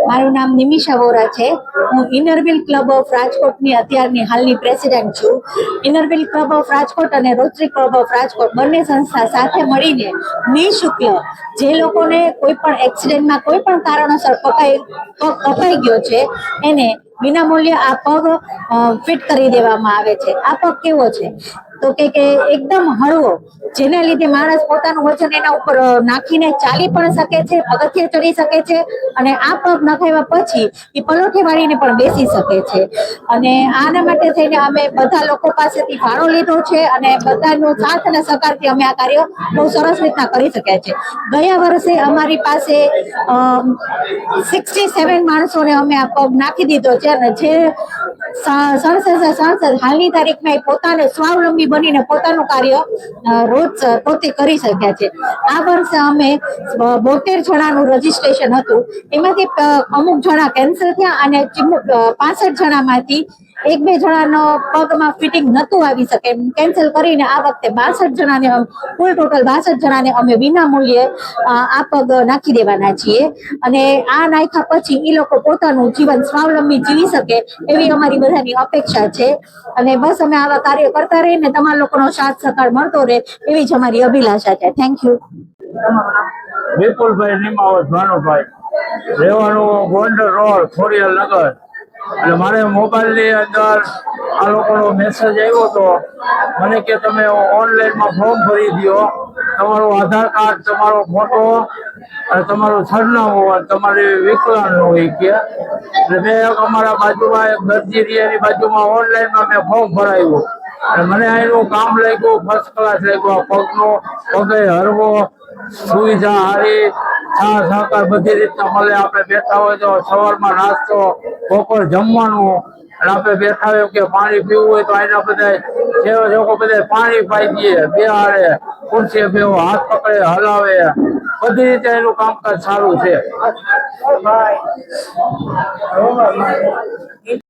મારું નામ નિમિષા વોરા છે. હું ઇનરવ્હીલ ક્લબ ઓફ રાજકોટની અત્યારની હાલની પ્રેસિડેન્ટ છું. ઇનરવ્હીલ ક્લબ ઓફ રાજકોટ અને રોટરી ક્લબ ઓફ રાજકોટ બંને સંસ્થા સાથે મળીને નિઃશુલ્ક જે લોકોને કોઈ પણ એક્સિડન્ટમાં કોઈ પણ કારણોસર પગ કપાઈ ગયો છે એને વિનામૂલ્ય આ પગ ફિટ કરી દેવામાં આવે છે. આ પગ કેવો છે તો કે એકદમ હળવો, જેના લીધે માણસ પોતાનું વજન એના ઉપર નાખીને ચાલી પણ શકે છે, પગથિયે ચડી શકે છે અને આ પગ નખાવ્યા પછી એ પલોઠે વાળીને પણ બેસી શકે છે. અને આના માટે થઈને અમે બધા લોકો પાસેથી ફાળો લીધો છે અને બધાનો સાથ અને સહકારથી અમે આ કાર્ય બહુ સરસ રીતના કરી શક્યા છે. ગયા વર્ષે અમારી પાસે 67 માણસોને અમે આ પગ નાખી દીધો છે અને જે સંસદ હાલની તારીખમાં પોતાને સ્વાવલંબી બનીને પોતાનું કાર્ય રોજ પોતે કરી શક્યા છે. આ વર્ષે અમે 72 જણાનું રજીસ્ટ્રેશન હતું, એમાંથી અમુક જણા કેન્સલ થયા અને 65 જણામાંથી 1-2 જણાનો પગમાં ફિટિંગ નતું આવી શકે એમ કેન્સલ કરીને આ વખતે 62 જણાને કુલ ટોટલ 62 જણાને અમે વિના મૂલ્યે આ પગ નાખી દેવાના છીએ. અને આ નાખ્યા પછી એ લોકો પોતાનું જીવન સ્વાવલંબી જીવી શકે એવી અમારી બધાની અપેક્ષા છે. અને બસ અમે આવા કાર્ય કરતા રહીને તમારા લોકોનો સાથ સહકાર મળતો રહે એવી જ અમારી અભિલાષા છે. Thank you. વિપુલભાઈ નિમાવત ભાનુભાઈ, રહેવાનું ગોંડલ રોડ, ખોડિયાલ નગર. એટલે મારે મોબાઈલની અંદર આ લોકોનો મેસેજ આવ્યો હતો, મને કે તમે ઓનલાઈનમાં ફોર્મ ભરી દો, તમારું આધાર કાર્ડ, તમારો ફોટો અને તમારું સરનામું તમારી વિકલાંગ હોય કે. એટલે મેં અમારા બાજુમાં એક દરજી એની બાજુમાં ઓનલાઈનમાં મેં ફોર્મ ભરાયું અને મને એનું કામ લાગ્યું, ફર્સ્ટ ક્લાસ લાગ્યું. પગનો પગે હરવો, સુવિધા સારી, સાથ સહકાર બધી રીતના મળે. આપણે બેઠા હોય તો સવારમાં નાસ્તો, બપોર જમવાનું, અને આપણે બેઠા હોય કે પાણી પીવું હોય તો એના બધા સેવા લોકો બધા પાણી પાઈ દઈએ, બેહાડે, ખુરશીએ બેહો, હાથ પકડે, હલાવે, બધી રીતે એનું કામકાજ સારું છે.